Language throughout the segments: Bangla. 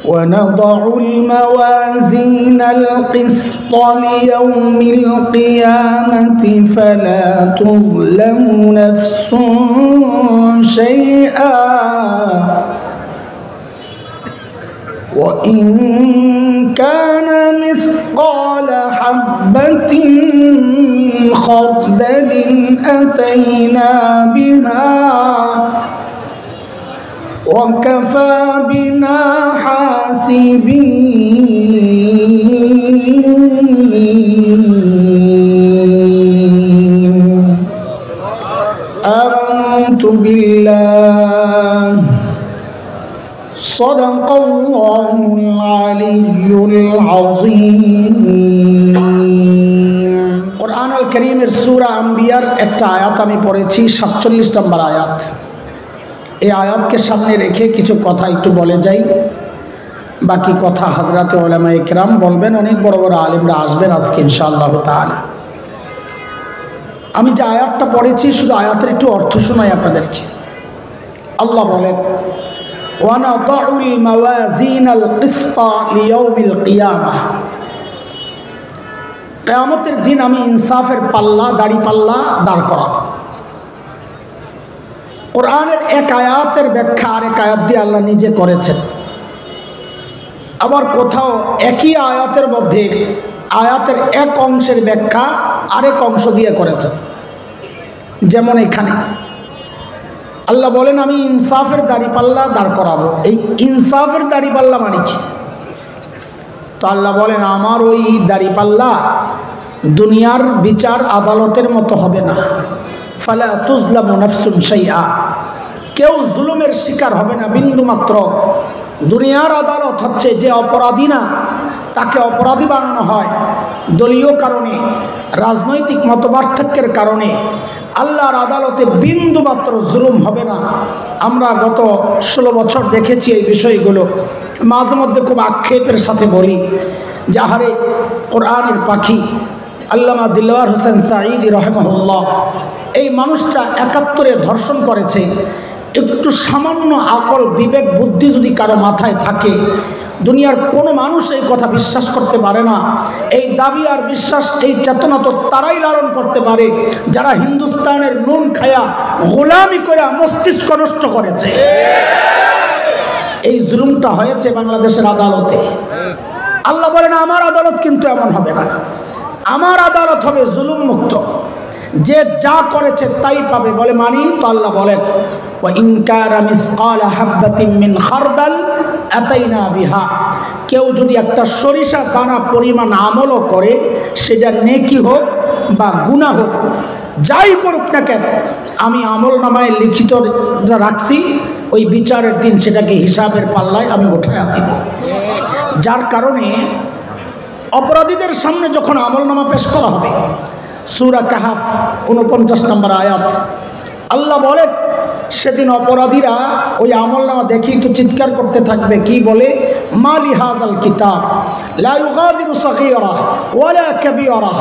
ونضع الموازين القسط ليوم القيامة فلا تظلم نفس شيئا وإن كان مثقال حبة من خردل أتينا بها وكفى بنا حاسبين آمنت بالله صدق الله العلي العظيم قرآن الكريم سورة أنبياء একটা আয়াত আমি পড়েছি 47 নম্বর আয়াত। এই আয়াতকে সামনে রেখে কিছু কথা একটু বলে যাই, বাকি কথা হযরত উলামায়ে কেরাম বলবেন, অনেক বড় বড় আলেমরা আসবেন আজকে ইনশাআল্লাহ তাআলা। আমি যে আয়াতটা পড়েছি শুধু আয়াতের একটু অর্থ শোনাই আপনাদেরকে। আল্লাহ বলেন ওয়ানাদাউল মাওয়াজিনাল কিসতা লিয়াউমিল কিয়ামাহ, কিয়ামতের দিন আমি ইনসাফের পাল্লা, দাড়ি পাল্লা দাঁড় করাবো। কোরআনের এক আয়াতের ব্যাখ্যা আরেক আয়াত দিয়ে আল্লাহ নিজে করেছেন। আবার কোথাও একই আয়াতের মধ্যে আয়াতের এক অংশের ব্যাখ্যা আরেক অংশ দিয়ে করেছেন। যেমন এখানে আল্লাহ বলেন আমি ইনসাফের দাড়িপাল্লা দাঁড় করাবো। এই ইনসাফের দাড়িপাল্লা মানে কি? তো আল্লাহ বলেন আমার ওই দাড়িপাল্লা দুনিয়ার বিচার আদালতের মতো হবে না। ফালা তুজলামু নাফসুন শাইআ, কেউ জুলুমের শিকার হবে না বিন্দু মাত্র। দুনিয়ার আদালত হচ্ছে যে অপরাধী না তাকে অপরাধী বানানো হয় দলীয় কারণে, রাজনৈতিক মতপার্থক্যের কারণে। আল্লাহর আদালতে বিন্দু মাত্র জুলুম হবে না। আমরা গত 16 বছর দেখেছি এই বিষয়গুলো। মাঝে মধ্যে খুব আক্ষেপের সাথে বলি, যাহারে কোরআনের পাখি আল্লামা দিলওয়ার হোসেন সাঈদী রাহিমাহুল্লাহ, এই মানুষটা 71-এ ধর্ষণ করেছে। একটু সামান্য আকল বিবেক বুদ্ধি যদি কারো মাথায় থাকে, দুনিয়ার কোনো মানুষ এই কথা বিশ্বাস করতে পারে না। এই দাবি আর বিশ্বাস, এই চেতনা তো তারাই লালন করতে পারে যারা হিন্দুস্তানের নুন খায়া গোলামি করে মস্তিষ্ক নষ্ট করেছে। এই জুলুমটা হয়েছে বাংলাদেশের আদালতে। আল্লাহ বলেন আমার আদালত কিন্তু এমন হবে না, আমার আদালত হবে জুলুম মুক্ত, যে যা করেছে তাই পাবে। বলে মানি? তো আল্লাহ বলেন ওয়া ইন কানা মিসকালা হাববাতিন মিন খারদাল আতাইনা বিহা, কেউ যদি একটা সরিষা দানা পরিমাণ আমলও করে, সেটা নেকি হোক বা গুনাহ হোক, যাই করুক না কেন, আমি আমল নামায় লিখিত রাখছি, ওই বিচারের দিন সেটাকে হিসাবের পাল্লায় আমি উঠায়া দিব। যার কারণে অপরাধীদের সামনে যখন আমলনামা পেশ করা হবে, সূরা কাহাফ 49 নম্বর আয়াত, আল্লাহ বলেন সেদিন অপরাধীরা ওই আমলনামা দেখি তো চিৎকার করতে থাকবে। কি বলে? মালি হাযাল কিতাব লা ইউগাদিরু সাগীরা ওয়ালা কাবীরা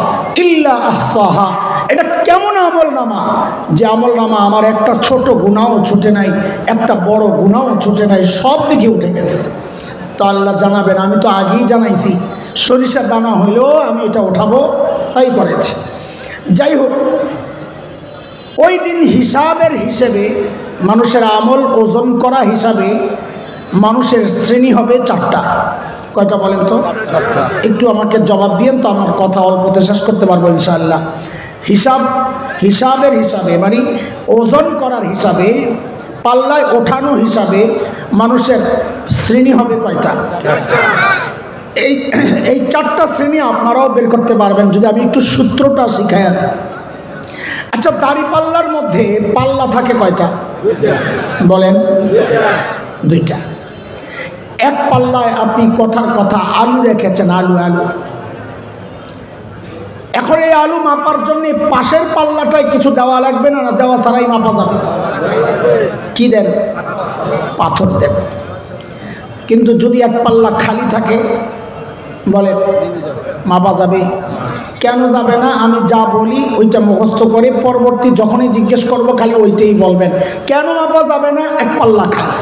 ইল্লা আহসাহা। এটা কেমন আমলনামা যে আমলনামা আমার একটা ছোট গুনাহও ছুটে নাই, একটা বড় গুনাহও ছুটে নাই, সব দিকে উঠে গেছে। তো আল্লাহ জানাবেন আমি তো আগেই জানাইছি, সরিষা দানা হইলেও আমি এটা উঠাবো, তাই করেছি। যাই হোক, ওই দিন হিসাবের হিসেবে, মানুষের আমল ওজন করা হিসাবে মানুষের শ্রেণী হবে 4টা। কয়টা বলেন তো? একটু আমাকে জবাব দিয়েন তো, আমার কথা অল্পতে শেষ করতে পারবো ইনশাআল্লাহ। হিসাবের হিসাবে মানে ওজন করার হিসাবে, পাল্লায় ওঠানো হিসাবে মানুষের শ্রেণী হবে কয়টা? এই 4টা শ্রেণী আপনারাও বের করতে পারবেন যদি আমি একটু সূত্রটা শিখাইয়া দিই। আচ্ছা, দাড়ি পাল্লার মধ্যে পাল্লা থাকে কয়টা বলেন? 2টা। এক পাল্লায় আপনি কথার কথা আলু রেখেছেন, আলু। এখন এই আলু মাপার জন্য পাশের পাল্লাটায় কিছু দেওয়া লাগবে না? না দেওয়া ছাড়াই মাপা যাবে? কি দেন? পাথর দেন। কিন্তু যদি এক পাল্লা খালি থাকে, বলেন মাপা যাবে? কেন যাবে না? আমি যা বলি ওইটা মুখস্থ করে পরবর্তী যখনই জিজ্ঞেস করব খালি ওইটাই বলবেন। কেন মাপা যাবে না? এক পাল্লা খালি।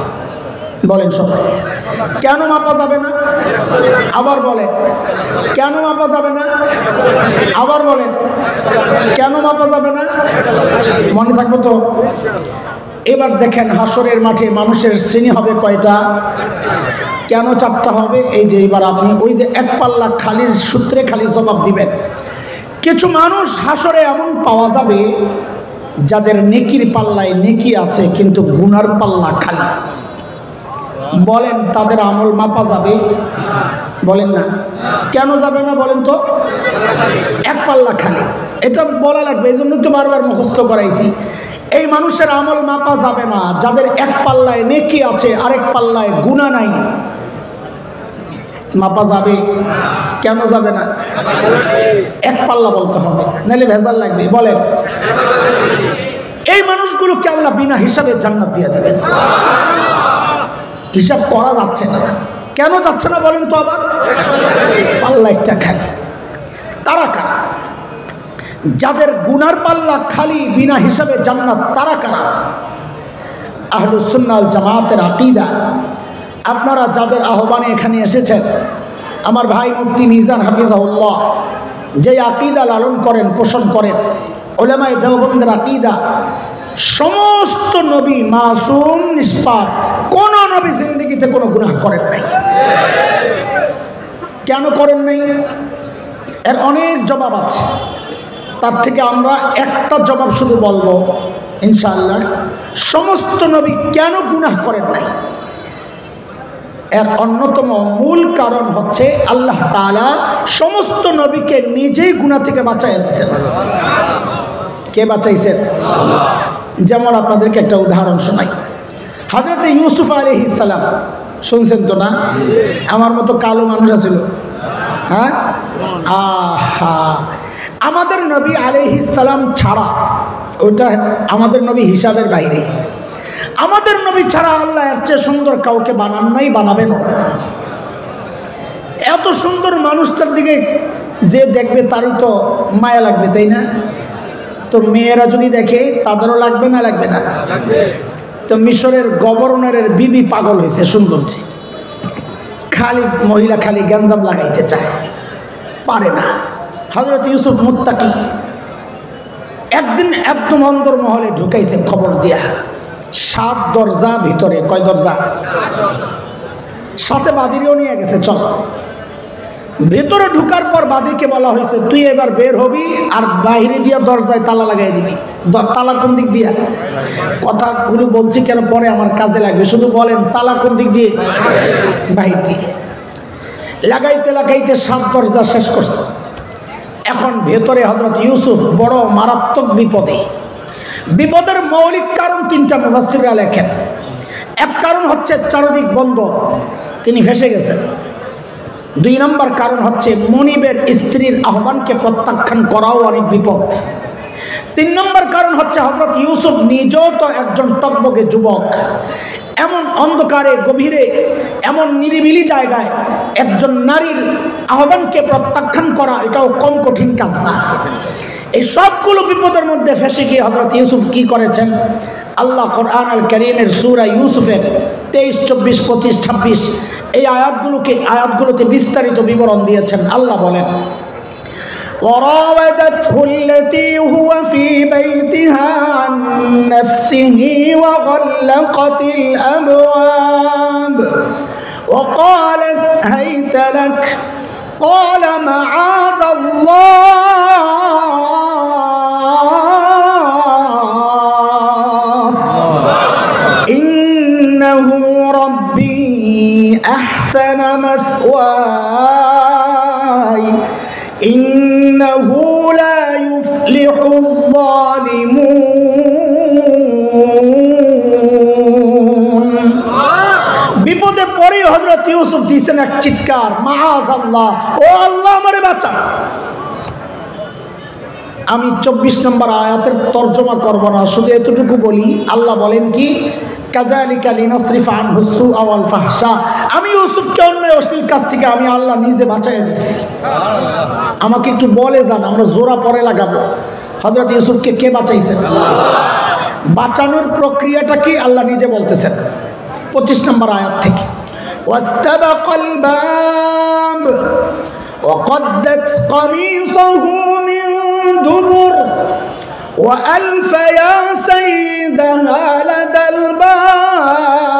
বলেন সবাই, কেন মাপা যাবে না? আবার বলেন, কেন মাপা যাবে না? আবার বলেন, কেন মাপা যাবে না? মনে থাকবো তো? এবার দেখেন হাসরের মাঠে মানুষের শ্রেণী হবে কয়টা? কেন চাপটা হবে? এই যে এবার আপনি ওই যে এক পাল্লা খালির সূত্রে খালি জবাব দিবেন। কিছু মানুষ হাসরে এমন পাওয়া যাবে যাদের নেকির পাল্লায় নেকি আছে কিন্তু গুনার পাল্লা খালি। বলেন তাদের আমল মাপা যাবে? বলেন না, কেন যাবে না বলেন তো? এক পাল্লা খালি, এটা বলা লাগবে, এই জন্য তো বারবার মুখস্থ করাইছি। এই মানুষের আমল মাপা যাবে না যাদের এক পাল্লায় নেকি আছে আরেক পাল্লায় গুনাহ নাই। মাপা যাবে? কেন যাবে না? এক পাল্লা বলতে হবে, নাহলে ভেজাল লাগবে। বলেন, এই মানুষগুলোকে আল্লাহ বিনা হিসাবে জান্নাত দিয়ে দেবেন। হিসাব করা যাচ্ছে না। কেন যাচ্ছে না বলেন তো? আবার পাল্লা একটা খালি। তারা কারা? যাদের গুনার পাল্লা খালি, বিনা হিসাবে জান্নাত, তারা কারা? আহলুস সুন্নাহ ওয়াল জামাতের আকীদা। আপনারা যাদের আহ্বানে এখানে এসেছেন, আমার ভাই মুফতি মিজান হাফিজাহুল্লাহ যে আকীদা লালন করেন, পোষণ করেন, উলামায়ে দেওবন্দের আকীদা, সমস্ত নবী মাসুম, নিষ্পাপ, কোন নবী জিন্দেগিতে কোনো গুনাহ করেন নাই। কেন করেন নাই? এর অনেক জবাব আছে, তার থেকে আমরা একটা জবাব শুধু বলবো ইনশাআল্লাহ। সমস্ত নবী কেন গুনাহ করেন নাই? এর অন্যতম মূল কারণ হচ্ছে আল্লাহ তাআলা সমস্ত নবীকে নিজেই গুনাহ থেকে বাঁচাইয়া দিয়েছেন। কে বাঁচাইছেন? যেমন আপনাদেরকে একটা উদাহরণ শোনাই। হযরত ইউসুফ আলাইহিস সালাম শুনছেন তো না? আমার মতো কালো মানুষ ছিল, হ্যাঁ? আহা, আমাদের নবী আলাইহিস সালাম ছাড়া, ওটা আমাদের নবী হিসাবের বাইরে। আমাদের নবী ছাড়া আল্লাহ এর চেয়ে সুন্দর কাউকে বানান নাই, বানাবেন না। এত সুন্দর মানুষটার দিকে যে দেখবে তারই তো মায়া লাগবে, তাই না? তো মেয়েরা যদি দেখে তাদেরও লাগবে না? লাগবে না? তো মিশরের গভর্নরের বিবি পাগল হয়েছে সৌন্দর্যে, খালি মহিলা, খালি গ্যাঞ্জাম লাগাইতে চায়, পারে না। হযরত ইউসুফ মুত্তাকি একদিন একদম অন্দরমহলে ঢুকাইছে খবর দিয়া। 7 দরজা ভিতরে, কয় দরজা? সাথে বাদিরেও নিয়ে গেছে। চল, ভেতরে ঢুকার পর বাদীকে বলা হয়েছে তুই এবার বের হবি আর বাইরে দিয়া দরজায় তালা লাগাই দিবি। তালা কোন দিক দিয়া? কথাগুলো বলছি কেন, পরে আমার কাজে লাগবে। শুধু বলেন তালা কোন দিক দিয়ে? বাহির দিয়ে। লাগাইতে লাগাইতে 7 দরজা শেষ করছে। এখন ভেতরে হযরত ইউসুফ বড় মারাত্মক বিপদে। বিপদের মৌলিক কারণ 3টা মুফাসসিররা লেখেন। এক কারণ হচ্ছে চারদিক বন্ধ, তিনি ফেসে গেছেন। 2 নম্বর কারণ হচ্ছে মনিবের স্ত্রীর আহ্বানকে প্রত্যাখ্যান করাও অনেক বিপদ। 3 নম্বর কারণ হচ্ছে হযরত ইউসুফ নিজেও তো একজন টকবকে যুবক। এমন অন্ধকারে, গভীরে, এমন নিরিবিলি জায়গায় একজন নারীর আহ্বানকে প্রত্যাখ্যান করা এটাও কম কঠিন কাজ না। এই সবগুলো বিপদের মধ্যে ফেসে গিয়ে হযরত ইউসুফ কি করেছেন? আল্লাহ কোরআন আল কারীমের সূরা ইউসুফের 23, 24, 25, 26 এই আয়াতগুলোতে বিস্তারিত বিবরণ দিয়েছেন। আল্লাহ বলেন, وراودته التي هو في بيتها عن نفسه وغلقت الأبواب وقالت هيت لك قال معاذ الله إنه ربي أحسن مثواي إنه لا يفلح الظالمون। বিপদে পড়ে হযরত ইউসুফ দিয়েছেন এক চিৎকার, মাআযাল্লাহ, ও আল্লাহ আমারে বাঁচান। আমি 24 নম্বর আয়াতের তরজমা করব না, শুধু এতটুকু বলি। আল্লাহ বলেন কি, কাযালিকা লিনাসরিফা আনহু সুআ ওয়াল ফাহশা। আমি ইউসুফকে অন্যায় অশ্লীল কাজ থেকে আমি আল্লাহ নিজে বাঁচাইয়া দিচ্ছি। আমাকে একটু বলে যান, আমরা জোড়া পরে লাগাবো। হযরত ইউসুফকে কে বাঁচাইছেন? বাঁচানোর প্রক্রিয়াটা কি আল্লাহ নিজে বলতেছেন। 25 নম্বর আয়াত থেকে। ওয়াস্তাবাকাল বাব وقدت قميصه من دبر وألف يا سيدها لدى الباب।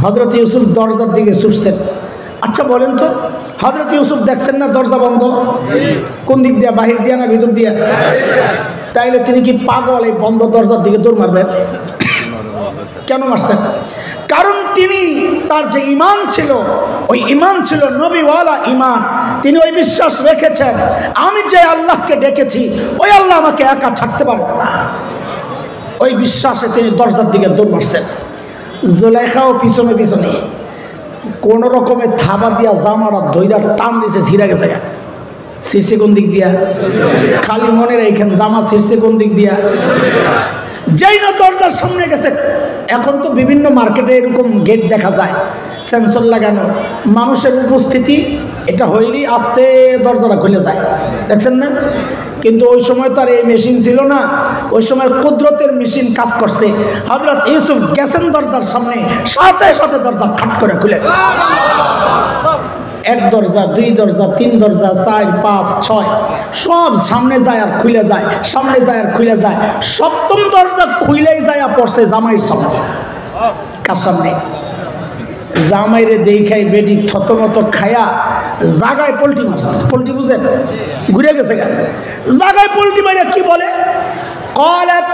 হযরত ইউসুফ দরজার দিকে ছুটছেন। আচ্ছা বলেন তো, হযরত ইউসুফ দেখছেন না দরজা বন্ধ? কোন দিক দিয়া, বাহির দিয়া না ভিতর দিয়া? তাইলে তিনি কি পাগল এই বন্ধ দরজার দিকে দৌড় মারবেন? কেন মারছেন? কারণ তিনি, তার যে ঈমান ছিল, ওই ঈমান ছিল নবীওয়ালা ঈমান। তিনি ওই বিশ্বাস রেখেছেন, আমি যে আল্লাহকে ডেকেছি ওই আল্লাহ আমাকে একা ছাড়তে পারবে না। ওই বিশ্বাসে তিনি দরজার দিকে দৌড় মারছেন। জুলাইখাও পিছনে পিছনে কোন রকমের থাবা দিয়া জামাটা ধইরা টান দিছে, ছিঁড়া গেছে। শীর্ষে কোন দিক দিয়া? খালি মনে রাখেন, জামা শীর্ষে কোন দিক দিয়া? যেই না দরজার সামনে গেছে, এখন তো বিভিন্ন মার্কেটে এরকম গেট দেখা যায়, সেন্সর লাগানো, মানুষের উপস্থিতি এটা হইলেই আস্তে দরজাটা খুলে যায়, দেখছেন না? কিন্তু ওই সময় তো আর এই মেশিন ছিল না, ওই সময় কুদরতের মেশিন কাজ করছে। হযরত ইউসুফ গেছেন দরজার সামনে, সাথে সাথে দরজা খাট করে খুলে গেছে। এক দরজা, দুই দরজা, তিন দরজা, 4, 5, 6 সব সামনে যায় আর খুলে যায়, সামনে যায় আর খুলে যায়। সপ্তম দরজা খুলেই যায় পড়ছে জামাইয়ের সামনে। কার সামনে? জামাইরে দেখাই বেটি থতমত খায়া জাগায় পোল্টি মারছে। পোল্টি বুঝেন? ঘুরে গেছে গা, জাগায় পোল্টি মারা কি বলে? قالت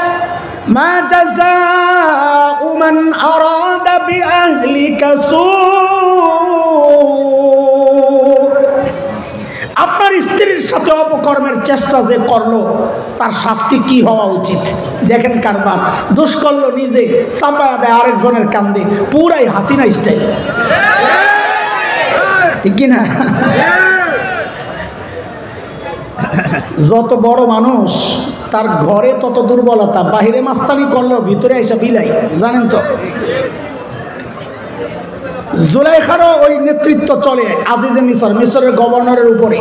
ما جزاء من أراد بأهلك سوء। আপনার স্ত্রীর সাথে অপকর্মের চেষ্টা যে করলো তার শাস্তি কি হওয়া উচিত? দেখেন কারবার, দোষ করলো নিজে, চাপায়া দেয় আরেকজনের কান্দে, পুরাই হাসিনা স্টাইল, ঠিক কিনা? যত বড় মানুষ তার ঘরে তত দুর্বলতা, বাহিরে মাস্তানি করলেও ভিতরে এসে বিলাই, জানেন তো? জুলাইখারও ওই নেতৃত্ব চলে আজিজে মিশর, মিশরের গভর্নরের উপরে।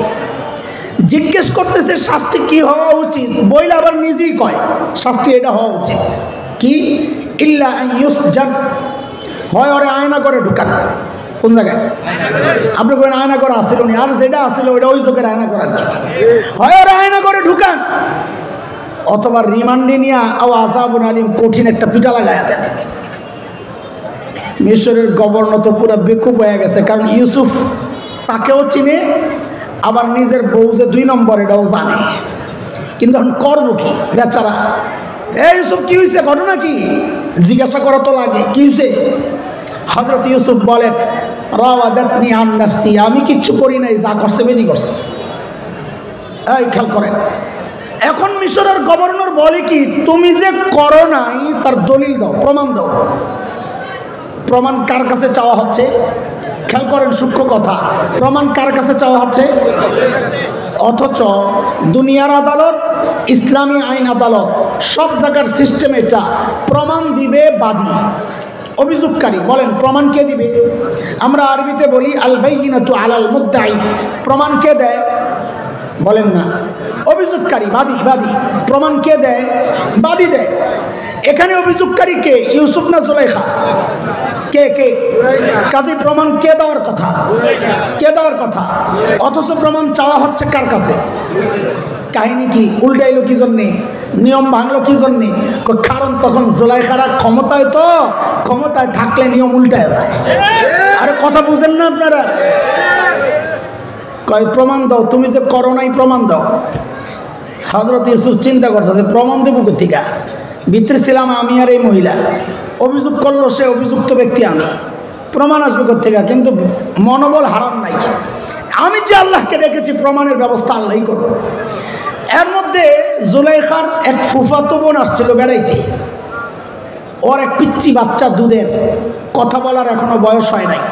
জিজ্ঞেস করতেছে শাস্তি কি হওয়া উচিত, বইলে আবার নিজেই কয় শাস্তি এটা হওয়া উচিত কি? ইল্লা আন ইউসজান, হয় ওরে আয়না করে ঢুকান। কোন জায়গায়? আপনি বলেন আয়না করা আসছিল নি, আর যেটা আসছিল ওইটা ওই চোখের আয়না করার কি? হয় ওরে আয়না করে ঢুকান, অথবা রিমান্ডে নিয়ে আযাবুন আলিম, কঠিন একটা পিটা লাগায়া দেন। মিশরের গভর্নর তো পুরো বেকুব হয়ে গেছে, কারণ ইউসুফ তাকেও চিনে, আবার নিজের বউ যে 2 নম্বর এটাও জানে। কিন্তু এখন করবো কি বেচারা? এই ইউসুফ কি হয়েছে, ঘটনা কি? জিজ্ঞাসা করা তো লাগে, কি হয়েছে? হযরত ইউসুফ বলেন, রাওয়াদাতনি আন নাফসি, আমি কিচ্ছু করি নাই, যা করছে বেনি করছে। এই খেয়াল করেন, এখন মিশরের গভর্নর বলে কি, তুমি যে করো নাই তার দলিল দাও, প্রমাণ দাও। প্রমাণ কার কাছে চাওয়া হচ্ছে? খেয়াল করেন সূক্ষ্ম কথা, প্রমাণ কার কাছে চাওয়া হচ্ছে? অথচ দুনিয়ার আদালত, ইসলামী আইন আদালত, সব জায়গার সিস্টেম এটা, প্রমাণ দিবে বাদী, অভিযোগকারী। বলেন প্রমাণ কে দিবে? আমরা আরবিতে বলি আল বাইয়িনাতু আলাল মুদ্দাই, প্রমাণ কে দেয়? বলেন না, অভিযোগকারী, বাদী। বাদী প্রমাণ কে দেয়? বাদী দেয়। এখানে অভিযোগকারী কে? ইউসুফ না জুলাইখা? কে কে? কাজী প্রমাণ কে দেওয়ার কথা? কে দেওয়ার কথা? অথচ প্রমাণ চাওয়া হচ্ছে কার কাছে? কাহিনী কি? উল্টাইলো কি জন্যে? নিয়ম ভাঙলো কি জন্যে? কারণ তখন জুলাইখারা ক্ষমতায়, তো ক্ষমতায় থাকলে নিয়ম উল্টায় যায়। আরে কথা বুঝেন না আপনারা? কয় প্রমাণ দাও, তুমি যে করো নাই প্রমাণ দাও। হযরত ইউসুফ চিন্তা করতেছে, প্রমাণ দেবো কোথেকে? ভিতরে ছিলাম আমি আর এই মহিলা, অভিযোগ করলো সে, অভিযুক্ত ব্যক্তি আমি, প্রমাণ আসবে কোথেকে? কিন্তু মনোবল হারান নাই, আমি যে আল্লাহকে ডেকেছি প্রমাণের ব্যবস্থা আল্লাহই করবো। এর মধ্যে জুলাইখার এক ফুফাতো বোন আসছিল বেড়াইতে, ওর এক পিচ্চি বাচ্চা দুধের, কথা বলার এখনো বয়স হয় নাই।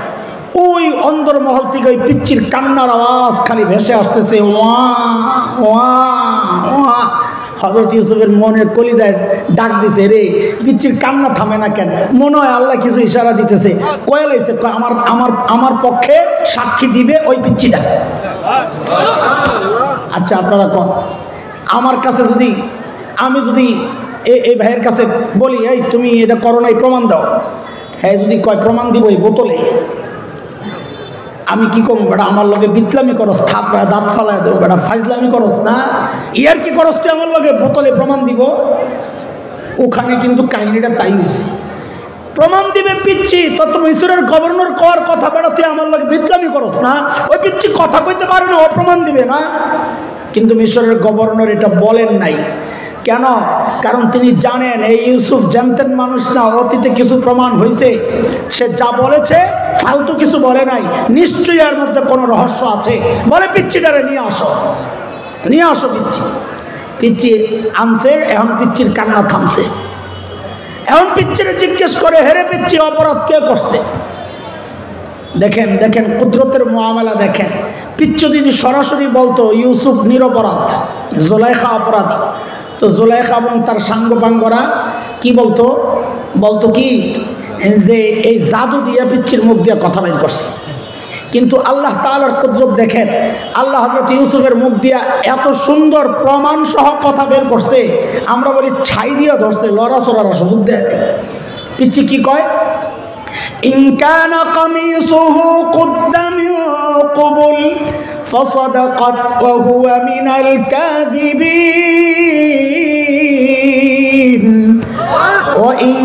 ওই অন্দরমহল থেকে ওই পিচ্চির কান্নার আওয়াজ খালি ভেসে আসতেছে, ওয়া ওয়া ওয়া। হযরত ইউসুফের মনের কলিজায় ডাক দিছে, রে পিচ্চির কান্না থামে না কেন? মনে হয় আল্লাহ কিছু ইশারা দিতেছে। কয়ে লাইছে, আমার আমার আমার পক্ষে সাক্ষী দিবে ওই পিচ্চিটা। আচ্ছা আপনারা কোন, আমার কাছে যদি, আমি যদি এই ভাইয়ের কাছে বলি, এই তুমি এটা করো নাই, প্রমাণ দাও। হ্যাঁ যদি কয় প্রমাণ দিব এই বোতলে, আমি কি করবো? বেটা আমার লগে বিতলামি করস, থাপড়া দাঁত ফালায় দেবো। বেটা ফাইজলামি করস না, ইয়ার কি করস তুই আমার লগে, বোতলে প্রমাণ দিব। ওখানে কিন্তু কাহিনীটা তাই হয়েছে, প্রমাণ দিবে পিচ্ছি। তত মিশরের গভর্নর কর কথা, বেটা তুই আমার লগে বিতলামি করস না। ওই পিচ্ছি কথা কইতে পারে না, ও প্রমাণ দিবে না। কিন্তু মিশরের গভর্নর এটা বলেন নাই। কেন? কারণ তিনি জানেন এই ইউসুফ জানতেন মানুষ না, অতীতে কিছু প্রমাণ হয়েছে, সে যা বলেছে ফালতু কিছু বলে নাই, নিশ্চয়ই এর মধ্যে কোনো রহস্য আছে। বলে পিচ্ছিটারে নিয়ে আসো, নিয়ে আসো পিচ্ছি। পিচ্ছি আনছে, এখন পিচ্ছির কান্না থামছে। এখন পিচ্ছিরে জিজ্ঞেস করে, হেরে পিচ্ছি অপরাধ কে করছে? দেখেন দেখেন কুদরতের মুআমালা দেখেন। পিচ্ছু যদি সরাসরি বলতো ইউসুফ নিরপরাধ, জুলাইখা অপরাধী, তো জুলাইখা এবং তার সাঙ্গপাঙ্গরা কি বলতো? বলতো কি যে এই জাদু দিয়ে পিচ্ছির মুখ দিয়ে কথা বের করছে। কিন্তু আল্লাহ তাআলার কুদরত দেখেন, আল্লাহ হযরত ইউসুফের মুখ দিয়া এত সুন্দর প্রমাণ সহ কথা বের করছে, আমরা বলি ছাই দিয়ে ধরছে, লড়াচড়ারা সুযোগ দেয়। পিচ্ছি কি কয়? ইন কানা কামিসুহু কুদ্দা মিন ক্বাবল ফাসাদাকাত ওয়া হুয়া মিনাল কাযিবিন ওয়া ইন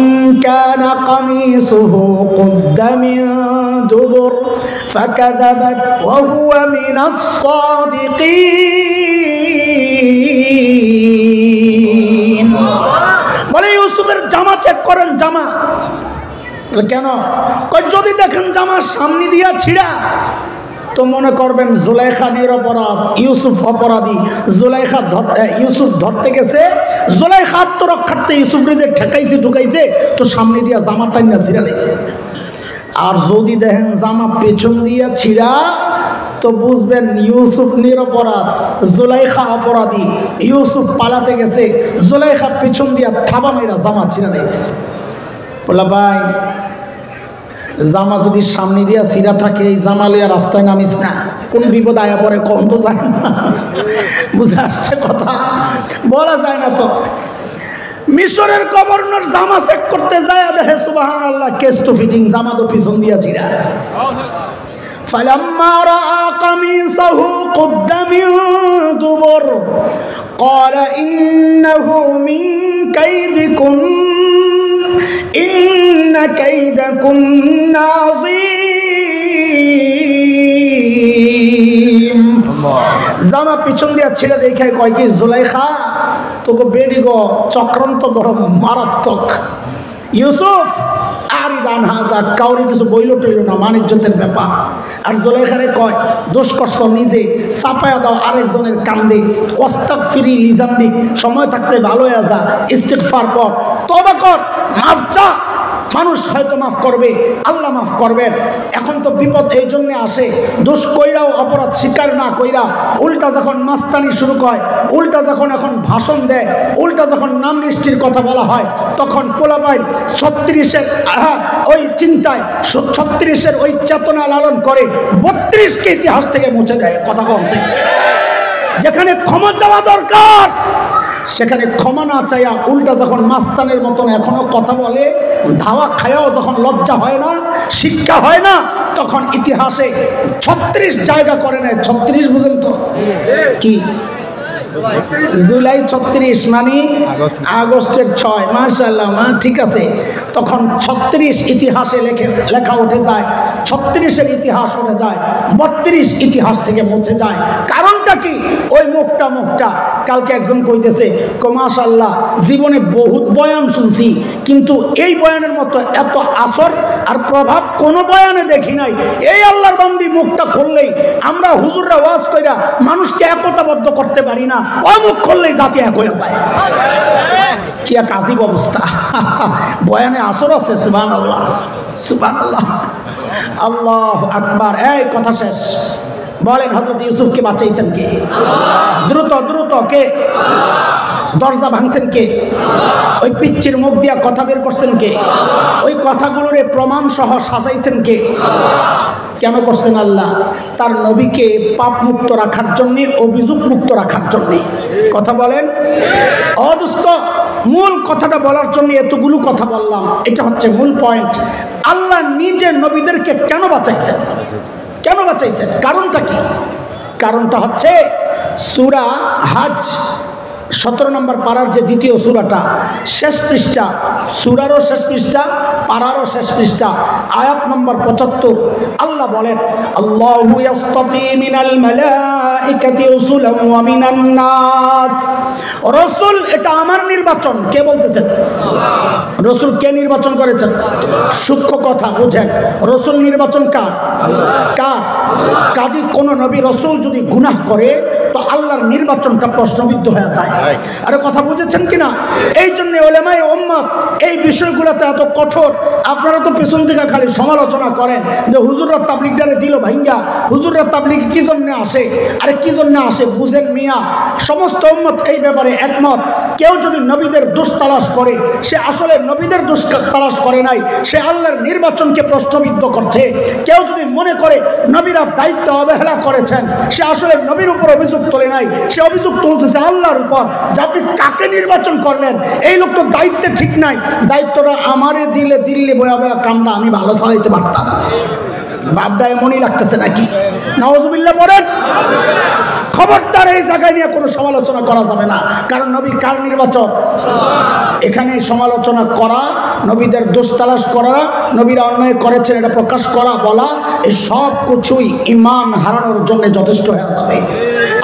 কানা কামিসুহু কুদ্দা মিন দুবুর ফাকাযাবাত ওয়া হুয়া মিনাস সাদিকিন। বলে ইউসুফের জামা চেক করেন, জামা। কেন? যদি দেখেন জামার সামনে দিয়া ছিঁড়া, তো মনে করবেন জুলাইখা নিরপরাধ, ইউসুফ অপরাধী। জুলাইখা ইউসুফ ধরতে গেছে, জুলাইখা আত্মরক্ষার্থে ইউসুফ রেজে ঠেকাইছে ঢুকাইছে, তো সামনে দিয়া জামা টাইনা ছিঁড়া লাইছে। আর যদি দেখেন জামা পেছন দিয়া ছিঁড়া, তো বুঝবেন ইউসুফ নিরপরাধ, জুলাইখা অপরাধী। ইউসুফ পালাতে গেছে, জুলাইখা পেছন দিয়া থাবা মেরা জামা ছিঁড়া লাইছে। বললা ভাই, জামা যদি সামনে দিয়া ছিঁড়া থাকে, এই জামা লইয়া রাস্তায় নামিস না, কোন বিপদ আয়া পরে কম তো যায় না। বুঝে আসছে কথা? বলা যায় না তো। মিশরের গভর্নর জামা চেক করতে যায়, দেখে সুবহানাল্লাহ, কেস তো ফিটিং, জামা তো পিছন দিয়া ছিঁড়া। ফালাম্মা রাআ কামিসাহু কুদ্দা মিন দুবুর ক্বালা ইন্নাহু মিন কাইদিকুন ইন্না কাইদাকুন্না আযীম। জামা পিছন দিয়া ছিঁড়া দেখায় কয় কি, জুলাইখা তোকে বেডি গো চক্রান্ত বড় মারাত্মক। ইউসুফ আরিদান হাজা, কাউরি কিছু বইল টইল না, মানিজ্যতের ব্যাপার। আর জুলাইখারে কয়, দোষ করছ নিজে, চাপায়া দাও আরেকজনের কান্দে। ওয়াস্তাগফিরি লিজাম্বিক, সময় থাকতে ভালো হয়ে যা, ইস্তিগফার কর, তওবা কর, মাফ চা, মানুষ হয়তো মাফ করবে, আল্লাহ মাফ করবেন। এখন তো বিপদ এই জন্যে আসে, দোষ কইরাও অপরাধ স্বীকার না কইরা উল্টা যখন মাস্তানি শুরু করে, উল্টা যখন এখন ভাষণ দেয়, উল্টা যখন নাম লিস্টির কথা বলা হয়, তখন পোলাপাইন 36-এর ওই চিন্তায়, 36-এর ওই চেতনা লালন করে 32কে ইতিহাস থেকে মুছে দেয়। কথা কম থেকে যেখানে ক্ষমা চাওয়া দরকার, সেখানে ক্ষমা না চাইয়া উল্টা যখন মাস্তানের মতন এখনো কথা বলে, ধাওয়া খায়াও যখন লজ্জা হয় না, শিক্ষা হয় না, তখন ইতিহাসে 36 জায়গা করে নেয়। 36 বুঝেন তো কি? জুলাই 36 মানে আগস্টের 6। মাশাআল্লাহ, ঠিক আছে। তখন 36 ইতিহাসে লেখা উঠে যায়, 36-এর ইতিহাস উঠে যায়, 32 ইতিহাস থেকে মুছে যায়। কারণটা কি? ওই মুখটা কালকে একজন কইতেছে, মাশাআল্লাহ জীবনে বহুত বয়ান শুনছি, কিন্তু এই বয়ানের মতো এত আসর আর প্রভাব কোনো বয়ানে দেখি নাই। এই আল্লাহর বান্দি মুখটা খুললেই, আমরা হুজুররা ওয়াজ কইরা মানুষকে একতাবদ্ধ করতে পারি না, মুখ খুললেই জাতি এক হয়ে যায়। কি এক আজীব অবস্থা। বয়ানে আসর আছে। সুবহানাল্লাহ, সুবহানাল্লাহ, আল্লাহু আকবার। এই কথা শেষ। বলেন হযরত ইউসুফকে বাঁচাইছেন কে? দ্রুত দ্রুত কে? দরজা ভাঙছেন কে? ওই পিচ্চির মুখ দিয়া কথা বের করছেন কে? ওই কথাগুলোরে প্রমাণ সহ সাজাইছেন কে? কেন করছেন? আল্লাহ তার নবীকে পাপ মুক্ত রাখার জন্যে, অভিযোগ মুক্ত রাখার জন্যে। কথা বলেন। অদুস্ত মূল কথাটা বলার জন্য এতগুলো কথা বললাম, এটা হচ্ছে মূল পয়েন্ট। আল্লাহ নিজে নবীদেরকে কেন বাঁচাইছেন? কেন বাঁচাইছেন? কারণটা কি? কারণটা হচ্ছে সূরা হজ 17 নম্বর পারার যে দ্বিতীয় সূরাটা, শেষ পৃষ্ঠা, সূরারও শেষ পৃষ্ঠা, পারারও শেষ পৃষ্ঠা, আয়াত নম্বর 75। আল্লাহ বলেন, আল্লাহু ইয়াসতাফি মিনাল মালাইকাতি রাসূলান ওয়া মিনান নাস। রাসূল এটা আমার নির্বাচন। কে বলতেছেন? আল্লাহ। রাসূল কে নির্বাচন করেছেন? সূক্ষ্ম কথা বুঝেন, রাসূল নির্বাচন কার? আল্লাহ। কার? আল্লাহ। কাজী কোন নবী রাসূল যদি গুনাহ করে তো আল্লাহর নির্বাচনটা প্রশ্নবিদ্ধ হয়ে যায়। আরে কথা বুঝেছেন কিনা? এই জন্য উলামায়ে উম্মত এই বিষয়গুলোতে এত কঠোর। আপনারা তো পেছন থেকে খালি সমালোচনা করেন যে হুজুররা তাবলীগদারে দিল ভাঙ্গা, হুজুররা তাবলীগ কি জন্য আসে? আরে কি জন্য আসে বুঝেন মিয়া। সমস্ত উম্মত এই ব্যাপারে একমত। কেউ যদি নবীদের দোষ তালাশ করে, সে আসলে নবীদের দোষ তালাশ করে নাই, সে আল্লাহর নির্বাচনকে প্রশ্নবিদ্ধ করছে। কেউ যদি মনে করে নবীরা দায়িত্ব অবহেলা করেছেন, সে আসলে নবীর উপর অভিযোগ তোলে নাই, সে অভিযোগ তুলতেছে আল্লাহর উপর যে আপনি কাকে নির্বাচন করলেন? এই লোক তো দায়িত্বে ঠিক নাই, দায়িত্বটা আমারে দিলে দিল্লি বয়া বয়া কামটা আমি ভালো চালাইতে পারতাম। বাপটা এমনই লাগতেছে নাকি? নাউজুবিল্লাহ বলেন। খবরদার এই জায়গায় নিয়ে কোনো সমালোচনা করা যাবে না, কারণ নবী কার নির্বাচন? এখানে সমালোচনা করা, নবীদের দোষ তালাশ করা, নবীরা অন্যায় করেছেন এটা প্রকাশ করা, বলা, এই সব কিছুই ঈমান হারানোর জন্য যথেষ্ট হয়ে যাবে।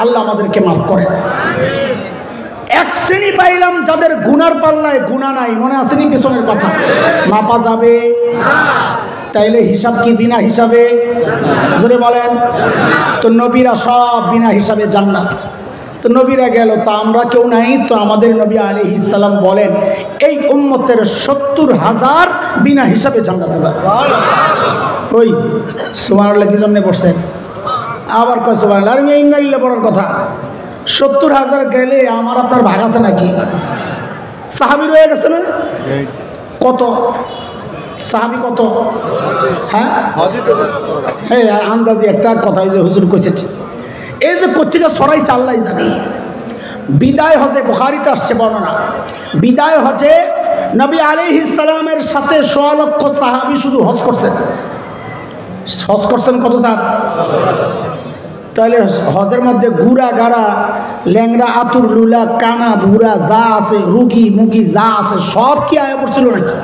আল্লাহ আমাদেরকে মাফ করেন। এক শ্রেণী পাইলাম যাদের গুনার পাল্লায় গুনাহ নাই, মনে আসেনি পেছনের কথা? মাপা যাবে তাইলে হিসাব কি বিনা হিসাবে? জোরে বলেন। তো নবীরা সব বিনা হিসাবে জান্নাত। তো নবীরা গেল, তা আমরা কেউ নাই। তো আমাদের নবী আলাইহিস সালাম বলেন এই উম্মতের 70,000 বিনা হিসাবে জান্নাতে যাবে। ওই সুবহানাল্লাহ কি জন্য পড়ছেন? আবার কয় সুবহানাল্লাহ। আর ইন্না লিল্লাহি পড়ার কথা। 70,000 গেলে আমার আপনার ভাগ আছে নাকি? সাহাবী রয়ে গেছে না? কত সাহাবী? কত? হ্যাঁ হ্যাঁ, আন্দাজি একটা কথা যে হুজুর কইছে, এই যে কোথেকে ছড়াইছে আল্লাহ জানে। বিদায় হজে, বুখারীতে আসছে বর্ণনা, বিদায় হজে নবী আলাইহিস সালামের সাথে 100 লক্ষ সাহাবী শুধু হজ করছেন। হজ করছেন কত সাহাবী? তাহলে হজের মধ্যে গুড়া গাড়া, ল্যাংরা, আতুর, লুলা, কানা, ভুরা যা আছে, রুগী মুগি যা আছে সব কি আয়া পড়ছিল নাকি?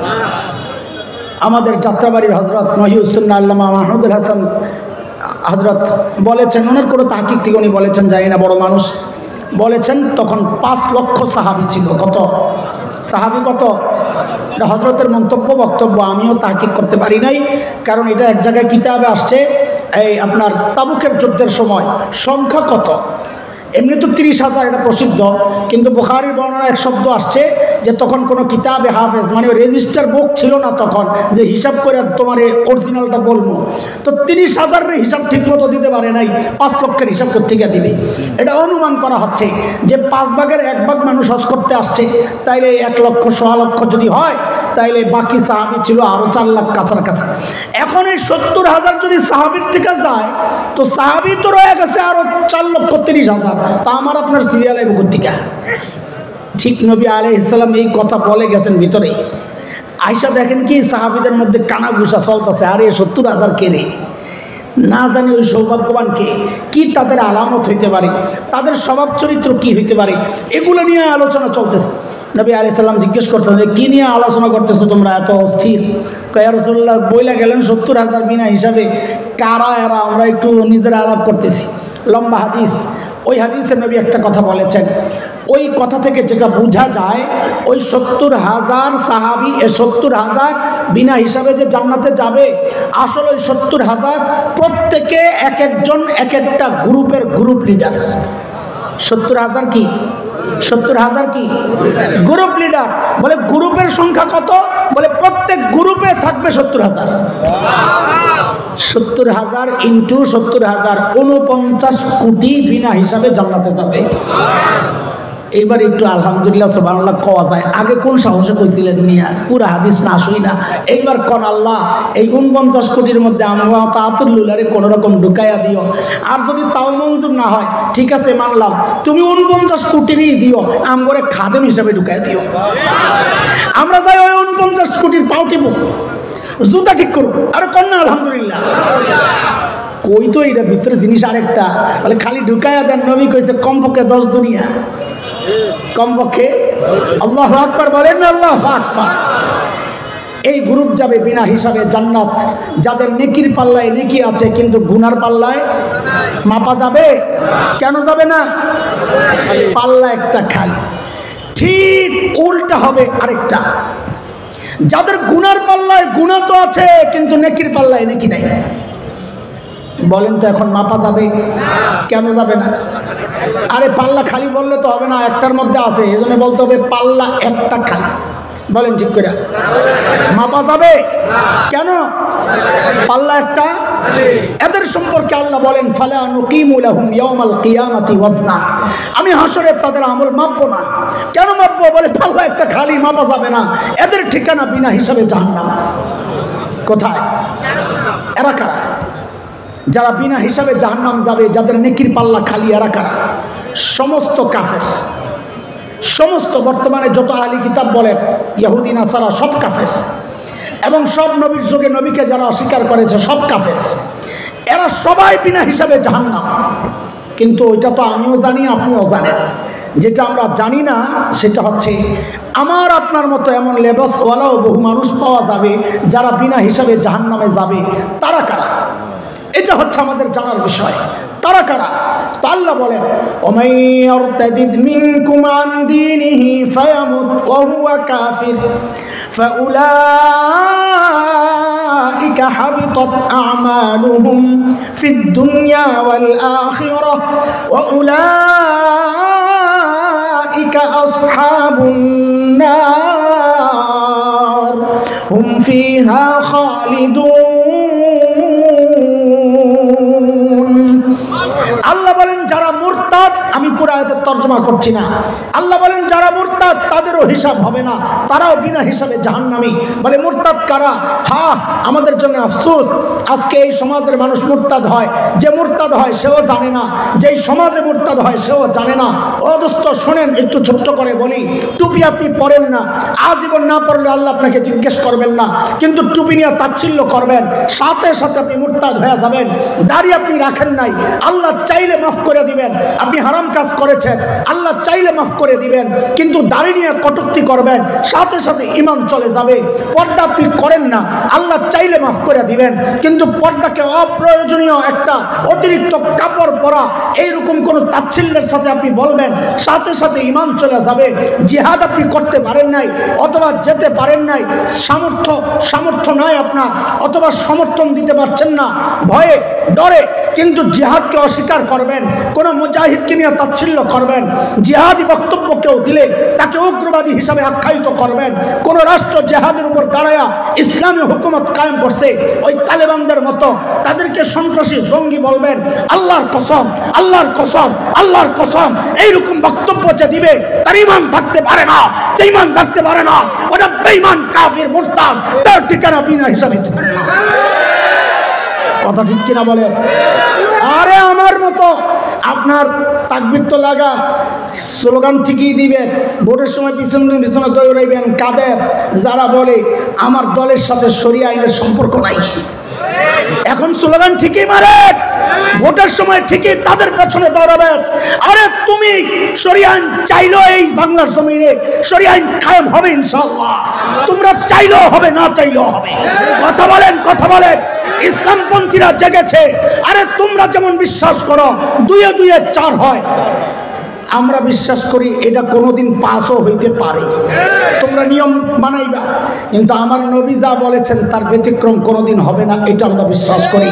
আমাদের যাত্রাবাড়ির হজরত মহিউসুন্নাহ আল্লামা মাহমুদুল হাসান হজরত বলেছেন, ওনার কোনো তাহকিক থেকে উনি বলেছেন, জানি না, বড় মানুষ বলেছেন তখন 5 লক্ষ সাহাবী ছিল। কত সাহাবী? কত? এটা হজরতের মন্তব্য, বক্তব্য, আমিও তাহকিক করতে পারি নাই, কারণ এটা এক জায়গায় কিতাবে আসছে। এই আপনার তাবুকের যুদ্ধের সময় সংখ্যা কত? এমনি তো 30,000 এটা প্রসিদ্ধ, কিন্তু বুখারীর বর্ণনা এক শব্দ আসছে যে তখন কোনো কিতাবে হাফেজ মানে রেজিস্টার বুক ছিল না তখন, যে হিসাব করে তোমার অরিজিনালটা বলবো। তো 30,000-এর হিসাব ঠিকমতো দিতে পারে নাই, 5 লক্ষের হিসাব কোত্থেকে দিবে? এটা অনুমান করা হচ্ছে যে 5 ভাগের 1 ভাগ মানুষ হজ করতে আসছে, তাইলে 1 লক্ষ 100 লক্ষ যদি হয়, তাইলে বাকি সাহাবী ছিল আরও 4 লাখ কাছাকাছি। এখন এই 70,000 যদি সাহাবীর থেকে যায়, তো সাহাবী তো রয়ে গেছে আরও 4,30,000। তা আমার আপনার সিরিয়াল আইব কোত্থেকে? ঠিক নবী আলাইহিস সালাম এই কথা বলে গেছেন ভিতরে। আয়েশা দেখেন কি সাহাবীদের মধ্যে কানাঘুষা চলতেছে, আরে 70,000 কে রে? না জানি ওই সৌভাগ্যবান কে, কি তাদের আলামত হইতে পারে, তাদের স্বভাব চরিত্র কি হইতে পারে, এগুলো নিয়ে আলোচনা চলতেছে। নবী আলাইহিস সালাম জিজ্ঞেস করতেন যে কি নিয়ে আলোচনা করতেছো তোমরা এত অস্থির? ইয়া রাসূলুল্লাহ বইলা গেলেন 70,000 বিনা হিসাবে, কারা এরা? আমরা একটু নিজেরা আলাপ করতেছি। লম্বা হাদিস। ওই হাদিসে নবী একটা কথা বলেছেন, ওই কথা থেকে যেটা বোঝা যায় ওই 70,000 সাহাবী, 70,000 বিনা হিসাবে যে জান্নাতে যাবে, আসলে ওই 70,000 প্রত্যেকে এক একজন এক একটা গ্রুপের গ্রুপ লিডার। 70,000 কি? 70,000 কি? Group leader. বলে গ্রুপের সংখ্যা কত? বলে প্রত্যেক গ্রুপে থাকবে 70,000। 70,000 ইন্টু 70,000 49 কোটি বিনা হিসাবে জান্নাতে যাবে। এইবার একটু আলহামদুলিল্লাহ সুবহানাল্লাহ কওয়া যায়। আগে কোন সাহসে কইছিলেন মিয়া, পুরা হাদিস না শুই না। এইবার কোন আল্লাহ এই 49 কোটির মধ্যে আমরা তাআতুল্লাহরে কোন রকম ঢুকাইয়া দিও। আর যদি তাও মঞ্জুর না হয় ঠিক আছে মানলাম, তুমি 49 কোটিরই দিও, আমগরে খাদেম হিসাবে ঢুকাইয়া দিও। আমরা যাই ওই 49 কোটির পাও টিপু, জুতা ঠিক করো। আরে কন্যা আলহামদুলিল্লাহ কই তো এটা ভিতরে জিনিস আরেকটা বলে খালি ঢুকাইয়া দেন। নবী কইছে কমপক্ষে 10 দুনিয়া, কমপক্ষে। আল্লাহু আকবার বলেন না, আল্লাহু আকবার। এই গ্রুপ যাবে বিনা হিসাবে জান্নাত, যাদের নেকির পাল্লায় নেকি আছে কিন্তু গুনার পাল্লায় মাপা যাবে। কেন যাবে না? পাল্লা একটা খালি। ঠিক উল্টা হবে আরেকটা, যাদের গুনার পাল্লায় গুনাহ তো আছে কিন্তু নেকির পাল্লায় নেকি নাই। বলেন তো এখন মাপা যাবে? কেন যাবে না? আরে পাল্লা খালি বললে তো হবে না, একটার মধ্যে আছে, এজন্য বলতে হবে পাল্লা একটা খালি। বলেন ঠিক করে, মাপা যাবে? কেন? পাল্লা একটা। এদের সম্পর্কে আল্লাহ বলেন ফালা নুকিমু লাহুম ইয়াউমাল কিয়ামাতি ওয়াজনা, আমি হাসরে তাদের আমল মাপবো না। কেন মাপবো? বলে পাল্লা একটা খালি, মাপা যাবে না। এদের ঠিকানা বিনা হিসাবে জাহান্নাম। কোথায়? এরা কারা? যারা বিনা হিসাবে জাহান্নাম যাবে, যাদের নেকির পাল্লা খালি, এরা কারা? সমস্ত কাফের, সমস্ত বর্তমানে যত আহলি কিতাব বলেন, ইহুদি নাসারা সব কাফের, এবং সব নবীর যুগে নবীকে যারা অস্বীকার করেছে সব কাফের। এরা সবাই বিনা হিসাবে জাহান্নাম। কিন্তু ওইটা তো আমিও জানি, আপনিও জানেন। যেটা আমরা জানি না সেটা হচ্ছে আমার আপনার মতো এমন লেবাসওয়ালাও বহু মানুষ পাওয়া যাবে যারা বিনা হিসাবে জাহান্নামে যাবে। তারা কারা? এটা হচ্ছে আমাদের জানার বিষয়। তারা কারা? তো আল্লাহ বলেন ওমাই ইয়ারতাদিদ মিনকুম আন দীনিহি ফায়ামুত ওয়া হুয়া কাফির ফাউলাইকা হাবিতাত আ'মালুহুম ফিদ দুনিয়া ওয়াল আখিরাহ ওয়া উলাইকা আসহাবুন নার হুম ফিহা খালিদুন। আল্লাহ বলেন যারা মুরতাদ, আমি পুরো আয়াতের তরজমা করছি না, আল্লাহ বলেন যারা মুরতাদ তাদেরও হিসাব হবে না, তারাও বিনা হিসাবে জাহান্নামী। বলে মুরতাদ কারা? হ্যাঁ, আমাদের জন্য আফসোস, আজকে এই সমাজের মানুষ মুরতাদ হয়। যে মুরতাদ হয় সেও জানে না, যেই সমাজে মুরতাদ হয় সেও জানে না। ও দোস্ত শোনেন, একটু ছোট্ট করে বলি, টুপি আপনি পরেন না, আজীবন না পড়লে আল্লাহ আপনাকে জিজ্ঞেস করবেন না, কিন্তু টুপি নিয়ে তাচ্ছিল্য করবেন, সাথে সাথে আপনি মুরতাদ হয়ে যাবেন। দাড়ি আপনি রাখেন নাই, আল্লাহ চাইলে মাফ করে দিবেন। আপনি হারাম কাজ করেছেন, আল্লাহ চাইলে মাফ করে দিবেন, কিন্তু দাড়ি নিয়ে কটূক্তি করবেন, সাথে সাথে ঈমান চলে যাবে। পর্দা আপনি করেন না, আল্লাহ চাইলে মাফ করে দিবেন, কিন্তু পর্দাকে অপ্রয়োজনীয় একটা অতিরিক্ত কাপড় পরা এইরকম কোনো তাচ্ছিল্যের সাথে আপনি বলবেন, সাথে সাথে ঈমান চলে যাবে। জিহাদ আপনি করতে পারেন নাই, অথবা যেতে পারেন নাই, সামর্থ্য নাই আপনার, অথবা সমর্থন দিতে পারছেন না, ভয়ে ডরে, কিন্তু জিহাদকে অস্বীকার করবেন, কোনো মুজাহিদকে নিয়ে তাচ্ছিল্য করবেন, জিহাদি বক্তব্য কেউ দিলে তাকে উগ্রবাদী হিসাবে আখ্যায়িত করবেন। কোন রাষ্ট্র জিহাদের উপর দাঁড়ায়া ইসলামী হুকুমত কায়েম করছে, ওই তালেবানদের মতো তাদেরকে সন্ত্রাসী জঙ্গি বলবেন। আল্লাহর কসম, আল্লাহর কসম, আল্লাহর কসম, এইরকম বক্তব্য যে দিবে তার ঈমান থাকতে পারে না, ঈমান থাকতে পারে না, ওটা বেঈমান কাফির মুরতাদ, তার ঠিকানা বিনা হিসাবে। কথা ঠিক কিনা বলে? আরে আমার মতো আপনার তাকবীর তো লাগা, স্লোগান ঠিকই দিবেন, ভোটের সময় পিছনে পিছনে দৌড়াইবেন কাদের? যারা বলে আমার দলের সাথে শরিয়া আইনের সম্পর্ক নাই, এখন স্লোগান ঠিকই মারে, ভোটের সময় ঠিকই তাদের পেছনে দৌড়াবেন। আরে তুমি শরিয়া আইন চাইলেও এই বাংলার জমিনে শরিয়া আইন কায়েম হবে ইনশাআল্লাহ, তোমরা চাইলেও হবে, না চাইলেও হবে। কথা বলেন, কথা বলেন। ইসলামপন্থীরা জেগেছে। আরে তোমরা যেমন বিশ্বাস করো 2 2 4 হয়, আমরা বিশ্বাস করি এটা কোনোদিন পাসও হইতে পারে, তোমরা নিয়ম বানাইবা, কিন্তু আমার নবী যা বলেছেন তার ব্যতিক্রম কোনোদিন হবে না, এটা আমরা বিশ্বাস করি।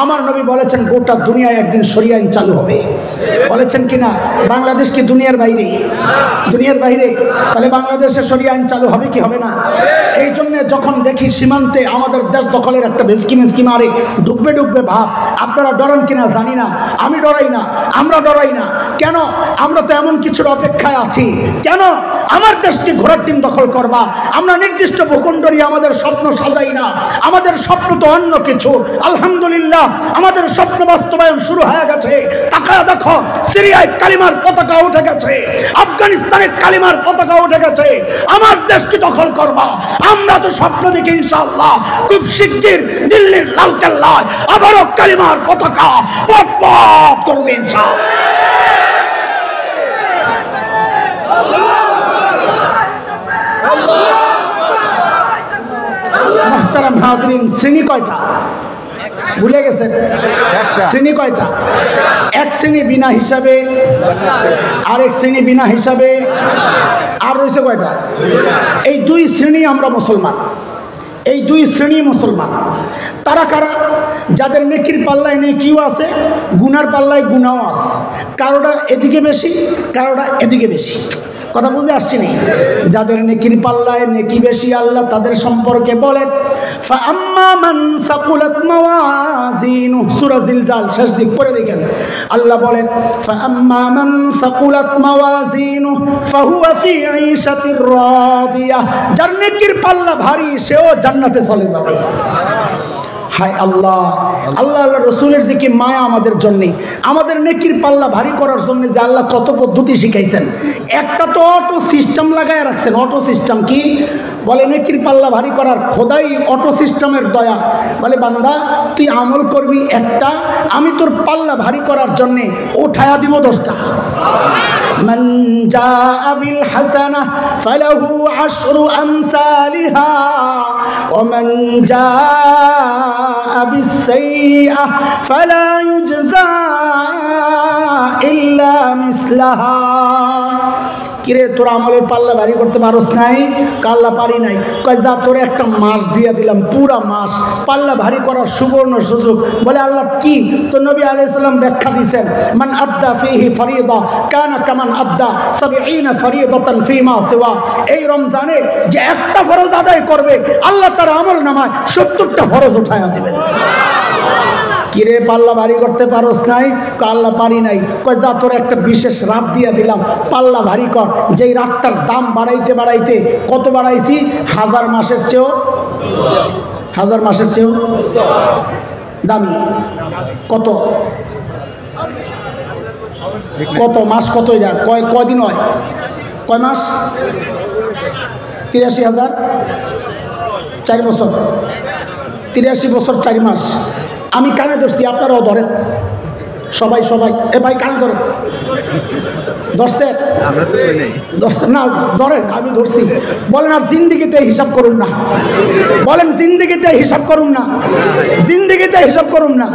আমার নবী বলেছেন গোটা দুনিয়ায় একদিন শরিয়া আইন চালু হবে, বলেছেন কিনা? বাংলাদেশ কি দুনিয়ার বাইরে? দুনিয়ার বাইরে, তাহলে বাংলাদেশে শরিয়া আইন চালু হবে কি হবে না? এই জন্যে যখন দেখি সীমান্তে আমাদের দেশ দখলের একটা ভেসকি মেসকি মারে, ডুববে ডুববে ভাব, আপনারা ডরান কিনা জানি না, আমি ডরাই না, আমরা ডরাই না। কেন? আমরা আমরা তো এমন কিছুর অপেক্ষায় আছি। কেন আমার দেশকে ঘোড়ার ডিম দখল করবা? আমরা নির্দিষ্ট ভূখণ্ডরই আমাদের স্বপ্ন সাজাই না, আমাদের স্বপ্ন তো অন্য কিছু। আলহামদুলিল্লাহ আমাদের স্বপ্ন বাস্তবায়ন শুরু হয়ে গেছে। তাকায় দেখো, সিরিয়ায় কালিমার পতাকা উঠে গেছে, আফগানিস্তানে কালিমার পতাকা উঠে গেছে। আমার দেশকে দখল করবা? আমরা তো স্বপ্ন দেখি ইনশাআল্লাহ খুব শিগগির দিল্লির লালকেল্লায় আবারও কালিমার পতাকা পথ পথ করবে ইনশাআল্লাহ। মুহতারাম হাজরিন, শ্রেণী কয়টা ভুলে গেছেন? শ্রেণী কয়টা? এক শ্রেণী বিনা হিসাবে, আরেক শ্রেণী বিনা হিসাবে, আর রয়েছে কয়টা? এই দুই শ্রেণী আমরা মুসলমান, এই দুই শ্রেণী মুসলমান। তারা কারা? যাদের নেকির পাল্লায় নেকিও আছে, গুনার পাল্লায় গুনাও আছে। কারোটা এদিকে বেশি, কারোটা এদিকে বেশি। কথা বুঝে আসছে নি? যাদের নেকির পাল্লায় নেকি বেশি আল্লাহ তাদের সম্পর্কে বলেন ফাআম্মা মান সাকুলাত মাওয়াজিনুহু, সূরা জিলজাল শেষ দিক পড়ে দেখেন। আল্লাহ বলেন ফাআম্মা মান সাকুলাত মাওয়াজিনুহু ফাহুয়া ফি আইশাতির রাদিয়াহ, যার নেকির পাল্লা ভারী সেও জান্নাতে চলে যাবে। হায় আল্লাহ, আল্লাহ আল্লাহ রসুলের যে কি মায়া আমাদের জন্যে, আমাদের নেকির পাল্লা ভারী করার জন্য যে আল্লাহ কত পদ্ধতি শিখাইছেন। একটা তো অটো সিস্টেম লাগায় রাখছেন। অটো সিস্টেম কি বলে? নেকির পাল্লা ভারী করার খোদাই অটো সিস্টেমের দয়া। বলে বান্দা তুই আমল করবি একটা, আমি তোর পাল্লা ভারী করার জন্যে উঠায়া দিব 10টা। মান জাআ বিল হাসানাহ ফালাহু আশরু আমসালিহা ওয়া মান জাআ বিস-সাইয়্যাহ ফালা ইউজজা ইল্লা মিসলাহা। কিরে তোর আমলের পাল্লা ভারী করতে পারস নাই? কাল্লা পারি নাই। কয় যা তোরে একটা মাস দিয়ে দিলাম, পুরা মাস পাল্লা ভারী করার সুবর্ণ সুযোগ। বলে আল্লাহ কি? তো নবী আলাইহিস সালাম ব্যাখ্যা দিয়েছেন মান আদ্দা ফিহি ফরিদা কানা কামান আদ্দা 70 ফরিদাতান ফিমা সিওয়া। এই রমজানে যে একটা ফরজ আদায় করবে আল্লাহ তার আমল নামায় 70টা ফরজ উঠায়া দিবেন। কিরে পাল্লা ভারী করতে পারস নাই? আল্লাহ পারি নাই। কয় যা তোর একটা বিশেষ রাত দিয়া দিলাম, পাল্লা ভারী কর। যেই রাতটার দাম বাড়াইতে বাড়াইতে কত বাড়াইছি? 1000 মাসের চেয়েও, 1000 মাসের চেয়েও দামি। কত কত মাস? কত এটা? কয়দিন হয়? কয় মাস? 83,000 4 বছর, 83 বছর 4 মাস। আমি কানে ধরছি, আপনারাও ধরেন। সবাই সবাই এ ভাই কানে ধরেন। ধরছেন? ধরছেন না? ধরেন, আমি ধরছি। বলেন আর জিন্দিগিতে হিসাব করুন না। বলেন জিন্দিগিতে হিসাব করুন না, জিন্দিগিতে হিসাব করুন না।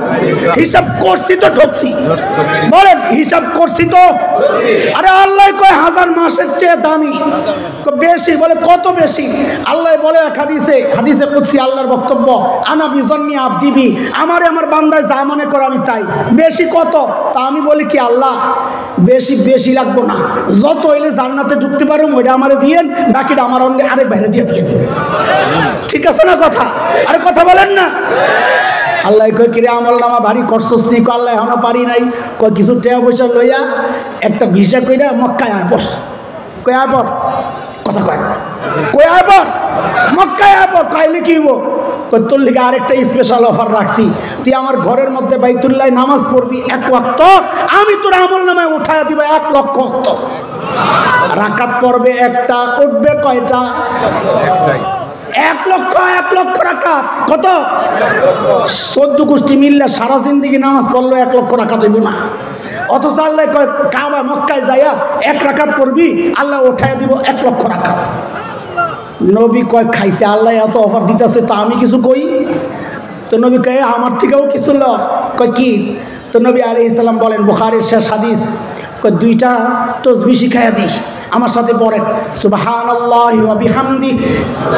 হিসাব করছি তো ঠকছি। বলেন হিসাব করছি তো। আরে আল্লাহ কয় 1000 মাসের চেয়ে দামি বেশি। বলে কত বেশি? আল্লাহ বলে এক হাদিসে, হাদিসে কুদসি আল্লাহর বক্তব্য, আনা বিজন্নি আবদিবি, আমারে আমার বান্দায় যা মনে করে আমি তাই। বেশি কত? তা আমি বলি কি আল্লাহ বেশি বেশি লাগবো না, যত হইলে জান্নাতে ঢুকতে পারো ওইটা আমারে দিয়েন, বাকিটা আমার অন্য আরেক বাইরে দিয়ে দিয়েন। ঠিক আছে না কথা? আরে কথা বলেন না। আল্লাহ কই কিরে আমল নামা ভারী করছস নি? আল্লাহ এখনো পারি নাই। কয় কিছু টাকা পয়সা লইয়া একটা ভিসা কইরা মক্কায় আয় পর। কই আয় পর? কথা কয় না। কই আয় পর? মক্কায় আয় পর। কইলে কি হইব? কই তোর লিগে আরেকটা স্পেশাল অফার রাখছি, তুই আমার ঘরের মধ্যে বাইতুল্লাহ নামাজ পড়বি 1 ওয়াক্ত, আমি তোর আমল নামায় উঠায়া দিব 1 লক্ষ ওয়াক্ত। রাকাত পড়বে একটা, উঠবে কয়টা? 1 লক্ষ রাকাত। কত? 14 গোষ্ঠী মিললে সারা জিন্দিগি নামাজ পড়লো 1 লক্ষ রাকাত হইব না। অথচ আল্লাহ কয় কাবা মক্কায় যাইয়া 1 রাকাত পড়বি, আল্লাহ উঠায়া দিব 1 লক্ষ রাকাত। নবী কয় খাইছে, আল্লাহ এত অফার দিতেছে তো আমি কিছু কই? তো নবী কয় আমার থেকেও কিছু ল। কয় কি? তো নবী আলাইহিস সালাম বলেন, বুখারীর শেষ হাদিস, কয় 2টা তাসবিহ শিখাইয়া দিই, আমার সাথে পড়েন সুবহানাল্লাহি ওয়া বিহামদি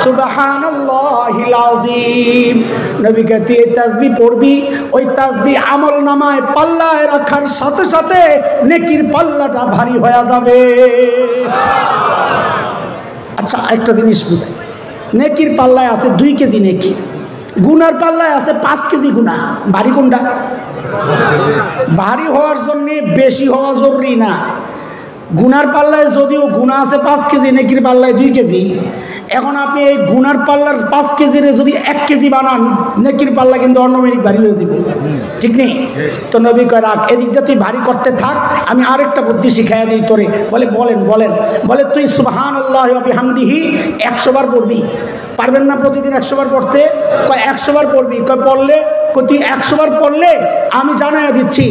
সুবহানাল্লাহিল আযীম। নবী কয় তুই এই তাসবিহ পড়বি, ওই তাসবিহ আমল নামায় পাল্লায় রাখার সাথে সাথে নেকির পাল্লাটা ভারী হয়ে যাবে। আচ্ছা একটা জিনিস বুঝাই, নেকির পাল্লায় আছে 2 কেজি নেকি, গুনার পাল্লায় আছে 5 কেজি গুনাহ। ভারী কোনটা? ভারী হওয়ার জন্য বেশি হওয়া জরুরি না, গুনার পাল্লায় যদিও গুণা আছে 5 কেজি, নেকির পাল্লায় 2 কেজি। এখন আপনি এই গুনার পাল্লার 5 কেজির যদি 1 কেজি বানান, নেকির পাল্লা কিন্তু অটোমেটিক ভারী হয়ে যাবে, ঠিক নেই? তো নবী কয় রাখ, এদিক দিয়ে তুই ভারী করতে থাক, আমি আরেকটা বুদ্ধি শিখাইয়া দিই তোরে। বলে বলেন। বলে তুই সুবহানাল্লাহি ওয়া বিহামদিহি 100 বার পড়বি। পারবেন না প্রতিদিন 100 বার পড়তে? কয় 100 বার পড়বি। কয় পড়লে? তুই 100 বার পড়লে আমি জানাইয়া দিচ্ছি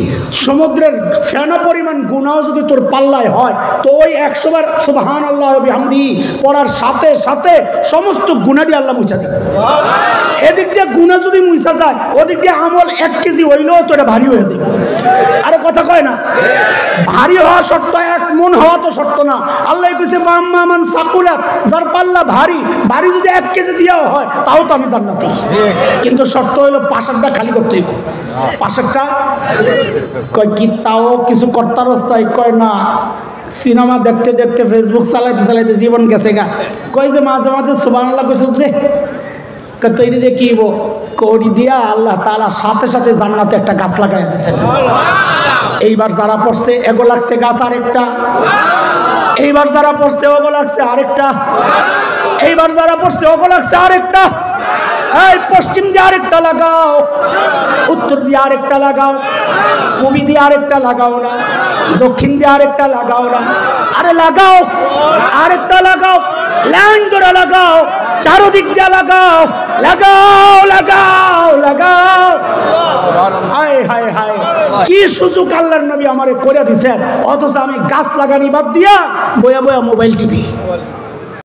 সমুদ্রের ফেনা পরিমাণ গুনাহ যদি তোর পাল্লায় হয়, তো ওই 100 বার সুবহানাল্লাহি ওয়া বিহামদিহি পড়ার সাথে সাথে সমস্ত গুনাহটি আল্লাহ মুছা দিবে। এদিক দিয়ে গুনাহ যদি মুছা যায়, ওদিক দিয়ে আমল 1 কেজি হইলেও তো এটা ভারী হয়ে যাবে। আরে কথা কয় না? ভারী হওয়া শর্ত, 1 মন হওয়া তো শর্ত না। আল্লাহ কইছে ফাম্মা মান সাকুলাত, যার পাল্লা ভারী যদি 1 কেজি দিয়াও হয়, তাও তো আমি জান্নাতি। কিন্তু শর্ত হলো পাশেরটা খালি করতে হইব। পাশেরটা কয় কি তাও কিছু কর্তার অবস্থায়? কয় না, সিনেমা দেখতে দেখতে ফেসবুক চালাইতে জীবন গেছে গা। কয় যে মাঝে মাঝে সুবহানাল্লাহ কইছে, তৈরি দিয়ে কি কৌড়ি দিয়া আল্লাহ তাআলা সাথে সাথে জান্নাতে একটা গাছ লাগাই দিয়েছেন। এইবার যারা পড়ছে এগো লাগছে গাছ আরেকটা, এইবার যারা পড়ছে ওগো লাগছে আরেকটা, এইবার যারা পড়ছে ওগো লাগছে আরেকটা। এই পশ্চিম দিয়ে আরেকটা লাগাও, উত্তর দিয়ে আরেকটা লাগাও, পূর্ব দিয়ে আরেকটা লাগাও না, দক্ষিণ দিয়ে আরেকটা লাগাও না। আরে লাগাও, আরেকটা লাগাও, লাইন ধরে লাগাও, চারদিক দিয়ে লাগাও, লাগাও লাগাও লাগাও। হায় হায় হায়, কি সুযোগ আল্লাহর নবী আমারে করে দিছেন, অথচ আমি গাছ লাগানি বাদ দিয়া বয়া বয়া মোবাইল টিপি।